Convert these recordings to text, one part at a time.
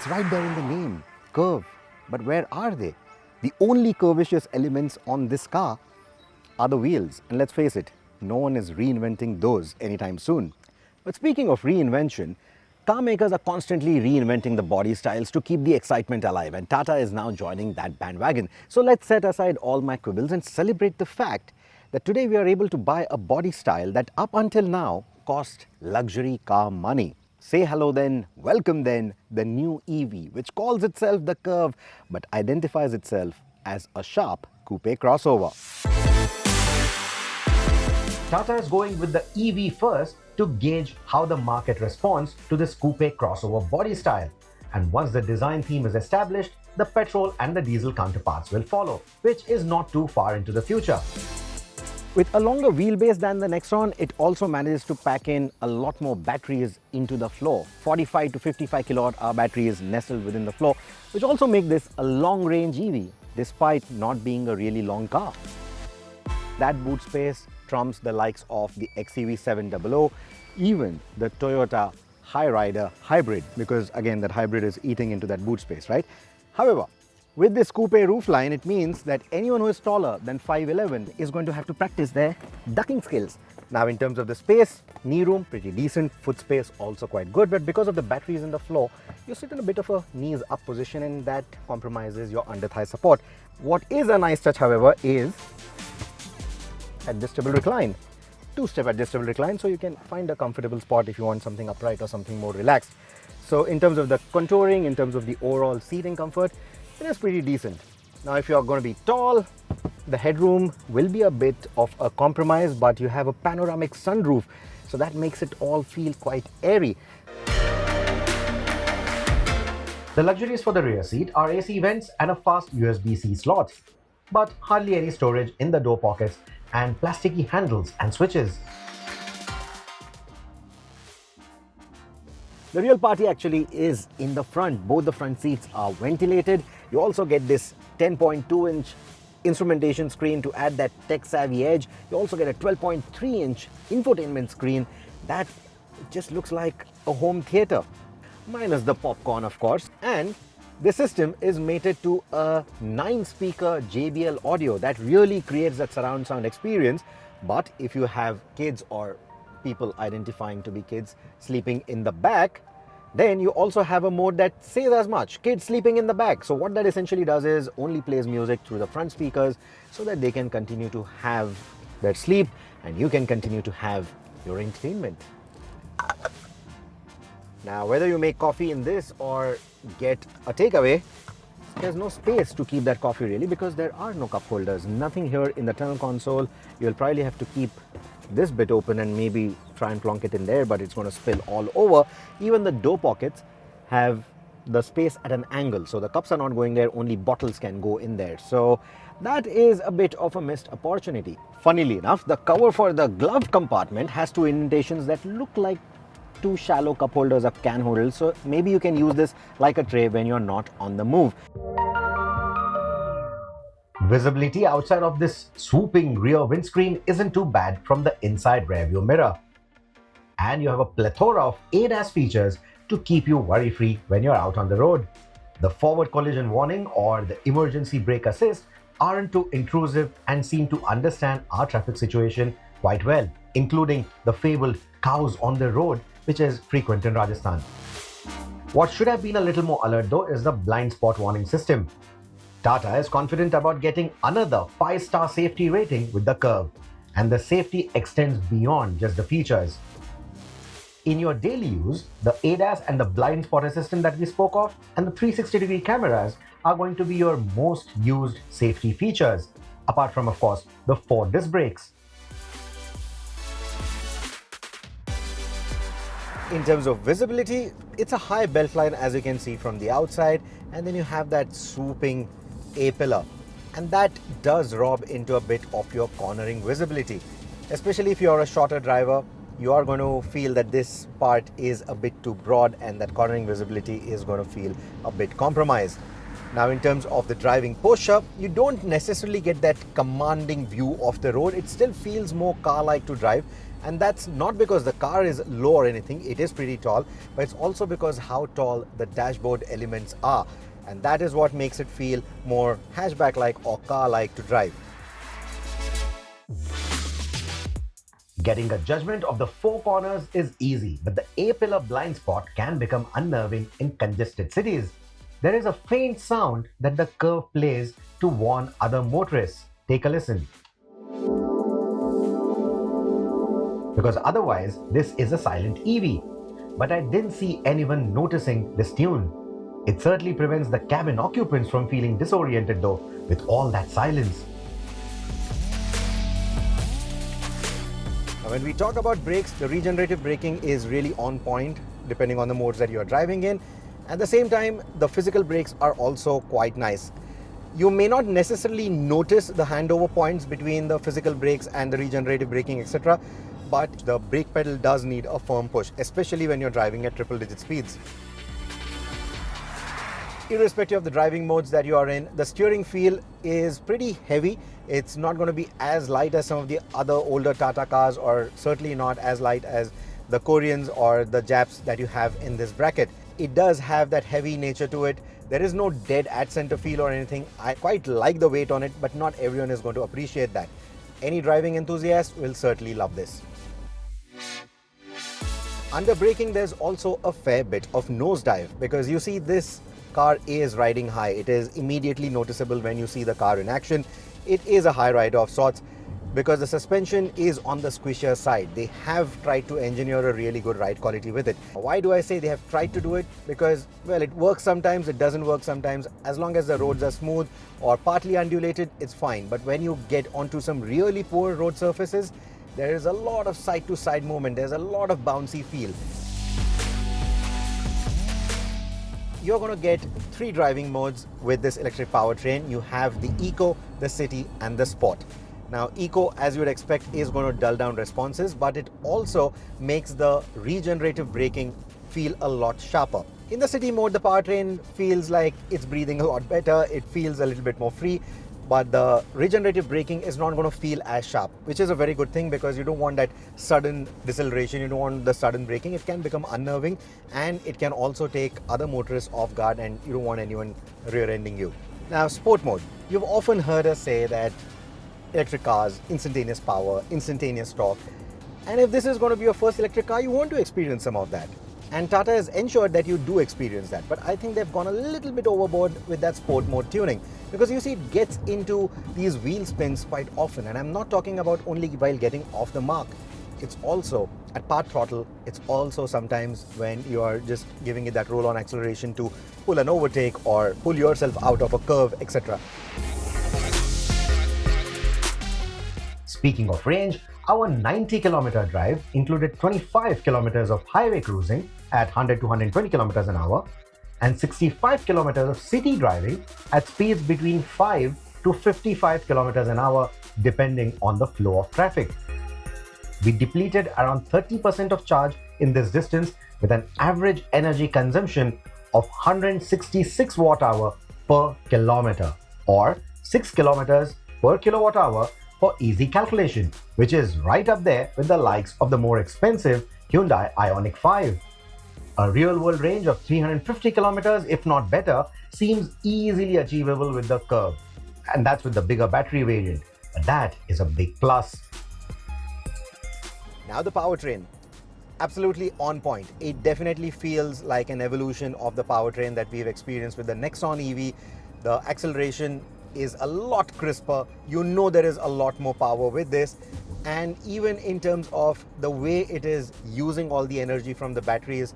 It's right there in the name, Curvv. But where are they? The only curvaceous elements on this car are the wheels. And let's face it, no one is reinventing those anytime soon. But speaking of reinvention, car makers are constantly reinventing the body styles to keep the excitement alive, and Tata is now joining that bandwagon. So let's set aside all my quibbles and celebrate the fact that today we are able to buy a body style that up until now cost luxury car money. Say hello then, welcome then, the new EV, which calls itself the Curvv but identifies itself as a sharp coupe crossover. Tata is going with the EV first to gauge how the market responds to this coupe crossover body style. And once the design theme is established, the petrol and the diesel counterparts will follow, which is not too far into the future. With a longer wheelbase than the Nexon, it also manages to pack in a lot more batteries into the floor. 45 to 55 kilowatt-hour batteries nestled within the floor, which also make this a long-range EV, despite not being a really long car. That boot space trumps the likes of the XEV 700, even the Toyota Hyryder hybrid, because again, that hybrid is eating into that boot space, right? However, with this coupe roofline, it means that anyone who is taller than 5'11" is going to have to practice their ducking skills. Now, in terms of the space, knee room, pretty decent, foot space also quite good, but because of the batteries in the floor, you sit in a bit of a knees up position and that compromises your under thigh support. What is a nice touch, however, is adjustable recline. Two-step adjustable recline, so you can find a comfortable spot if you want something upright or something more relaxed. So in terms of the contouring, in terms of the overall seating comfort, it is pretty decent. Now, if you are going to be tall, the headroom will be a bit of a compromise, but you have a panoramic sunroof, so that makes it all feel quite airy. The luxuries for the rear seat are AC vents and a fast USB-C slot, but hardly any storage in the door pockets and plasticky handles and switches. The real party actually is in the front. Both the front seats are ventilated. You also get this 10.2-inch instrumentation screen to add that tech-savvy edge. You also get a 12.3-inch infotainment screen that just looks like a home theater, minus the popcorn, of course. And the system is mated to a 9-speaker JBL audio that really creates that surround sound experience. But if you have kids or people identifying to be kids sleeping in the back, then you also have a mode that says as much, kids sleeping in the back. So what that essentially does is only plays music through the front speakers so that they can continue to have their sleep and you can continue to have your entertainment. Now, whether you make coffee in this or get a takeaway, there's no space to keep that coffee really, because there are no cup holders. Nothing here in the tunnel console. You'll probably have to keep this bit open and maybe try and plonk it in there, but it's going to spill all over. Even the door pockets have the space at an angle, so the cups are not going there, only bottles can go in there. So that is a bit of a missed opportunity. Funnily enough, the cover for the glove compartment has two indentations that look like two shallow cup holders or can holders, so maybe you can use this like a tray when you're not on the move. Visibility outside of this swooping rear windscreen isn't too bad from the inside rearview mirror. And you have a plethora of ADAS features to keep you worry-free when you're out on the road. The forward collision warning or the emergency brake assist aren't too intrusive and seem to understand our traffic situation quite well, including the fabled cows on the road, which is frequent in Rajasthan. What should have been a little more alert though is the blind spot warning system. Tata is confident about getting another 5-star safety rating with the Curvv, and the safety extends beyond just the features. In your daily use, the ADAS and the blind spot assistant that we spoke of and the 360-degree cameras are going to be your most used safety features, apart from, of course, the 4 disc brakes. In terms of visibility, it's a high beltline as you can see from the outside, and then you have that swooping A-pillar, and that does rob into a bit of your cornering visibility. Especially if you're a shorter driver, you are going to feel that this part is a bit too broad and that cornering visibility is going to feel a bit compromised. Now, in terms of the driving posture, you don't necessarily get that commanding view of the road. It still feels more car-like to drive. And that's not because the car is low or anything. It is pretty tall, but it's also because how tall the dashboard elements are. And that is what makes it feel more hatchback-like or car-like to drive. Getting a judgment of the four corners is easy, but the A-pillar blind spot can become unnerving in congested cities. There is a faint sound that the Curvv plays to warn other motorists. Take a listen. Because otherwise, this is a silent EV. But I didn't see anyone noticing this tune. It certainly prevents the cabin occupants from feeling disoriented though, with all that silence. Now, when we talk about brakes, the regenerative braking is really on point depending on the modes that you are driving in. At the same time, the physical brakes are also quite nice. You may not necessarily notice the handover points between the physical brakes and the regenerative braking, etc. But the brake pedal does need a firm push, especially when you're driving at triple-digit speeds. Irrespective of the driving modes that you are in, the steering feel is pretty heavy. It's not going to be as light as some of the other older Tata cars, or certainly not as light as the Koreans or the Japs that you have in this bracket. It does have that heavy nature to it. There is no dead at center feel or anything. I quite like the weight on it, but not everyone is going to appreciate that. Any driving enthusiast will certainly love this. Under braking, there's also a fair bit of nosedive, because you see this car is riding high. It is immediately noticeable when you see the car in action. It is a high rider of sorts because the suspension is on the squishier side. They have tried to engineer a really good ride quality with it. Why do I say they have tried to do it? Because, well, it works sometimes, it doesn't work sometimes. As long as the roads are smooth or partly undulated, it's fine. But when you get onto some really poor road surfaces, there is a lot of side-to-side movement. There's a lot of bouncy feel. You're going to get three driving modes with this electric powertrain. You have the Eco, the City, and the Sport. Now, Eco, as you would expect, is going to dull down responses, but it also makes the regenerative braking feel a lot sharper. In the City mode, the powertrain feels like it's breathing a lot better. It feels a little bit more free, but the regenerative braking is not going to feel as sharp, which is a very good thing because you don't want that sudden deceleration, you don't want the sudden braking. It can become unnerving, and it can also take other motorists off guard, and you don't want anyone rear-ending you. Now, Sport mode. You've often heard us say that electric cars, instantaneous power, instantaneous torque. And if this is going to be your first electric car, you want to experience some of that. And Tata has ensured that you do experience that. But I think they've gone a little bit overboard with that sport mode tuning, because you see it gets into these wheel spins quite often. And I'm not talking about only while getting off the mark. It's also at part throttle. It's also sometimes when you are just giving it that roll-on acceleration to pull an overtake or pull yourself out of a curve, etc. Speaking of range, our 90-kilometer drive included 25 kilometers of highway cruising at 100 to 120 kilometers an hour and 65 kilometers of city driving at speeds between 5 to 55 kilometers an hour depending on the flow of traffic. We depleted around 30% of charge in this distance with an average energy consumption of 166 watt-hour per kilometer, or 6 kilometers per kilowatt hour for easy calculation, which is right up there with the likes of the more expensive Hyundai Ioniq 5. A real-world range of 350 kilometers, if not better, seems easily achievable with the Curvv, and that's with the bigger battery variant, but that is a big plus. Now the powertrain, absolutely on point. It definitely feels like an evolution of the powertrain that we've experienced with the Nexon EV. The acceleration is a lot crisper. You know there is a lot more power with this, and even in terms of the way it is using all the energy from the batteries,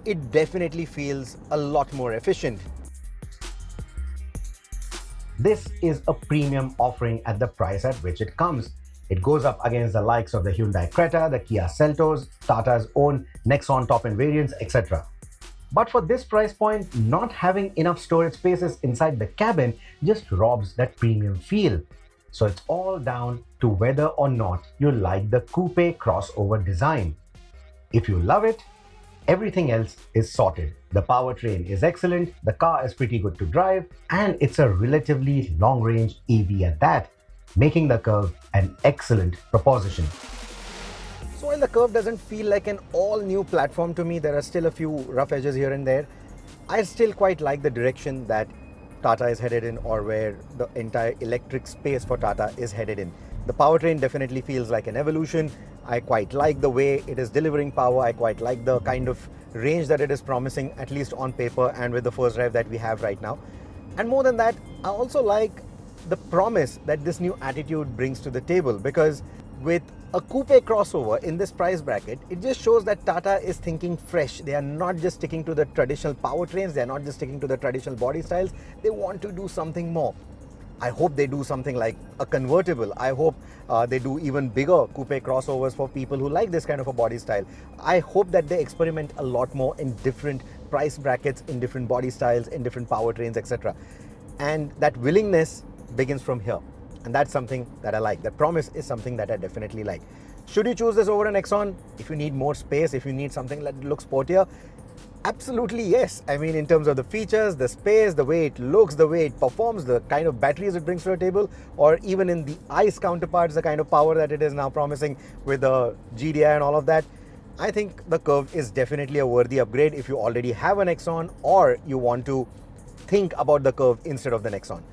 it definitely feels a lot more efficient. This is a premium offering at the price at which it comes. It goes up against the likes of the Hyundai Creta, the Kia Seltos, Tata's own Nexon top-end variants, etc. But for this price point, not having enough storage spaces inside the cabin just robs that premium feel. So it's all down to whether or not you like the coupe crossover design. If you love it, Everything else is sorted. The powertrain is excellent, the car is pretty good to drive, and it's a relatively long-range EV at that, making the Curvv an excellent proposition. So while the Curvv doesn't feel like an all-new platform to me, there are still a few rough edges here and there. I still quite like the direction that Tata is headed in, or where the entire electric space for Tata is headed in. The powertrain definitely feels like an evolution. I quite like the way it is delivering power. I quite like the kind of range that it is promising, at least on paper and with the first drive that we have right now. And more than that, I also like the promise that this new attitude brings to the table, because with a coupe crossover in this price bracket, it just shows that Tata is thinking fresh. They are not just sticking to the traditional powertrains, they are not just sticking to the traditional body styles, they want to do something more. I hope they do something like a convertible. I hope they do even bigger coupe crossovers for people who like this kind of a body style. I hope that they experiment a lot more in different price brackets, in different body styles, in different powertrains, etc. And that willingness begins from here. And that's something that I like. That promise is something that I definitely like. Should you choose this over an Nexon? If you need more space, if you need something that looks sportier, absolutely yes. I mean, in terms of the features, the space, the way it looks, the way it performs, the kind of batteries it brings to the table, or even in the ICE counterparts, the kind of power that it is now promising with the GDI and all of that, I think the Curvv is definitely a worthy upgrade if you already have a Nexon or you want to think about the Curvv instead of the Nexon.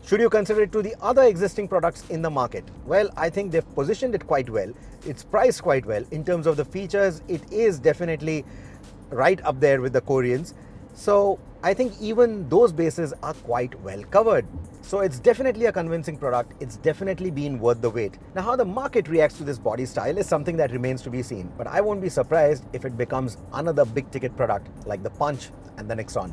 Should you consider it to the other existing products in the market? Well, I think they've positioned it quite well. It's priced quite well. In terms of the features, it is definitely right up there with the Koreans. So I think even those bases are quite well covered. So it's definitely a convincing product. It's definitely been worth the wait. Now, how the market reacts to this body style is something that remains to be seen. But I won't be surprised if it becomes another big ticket product like the Punch and the Nexon.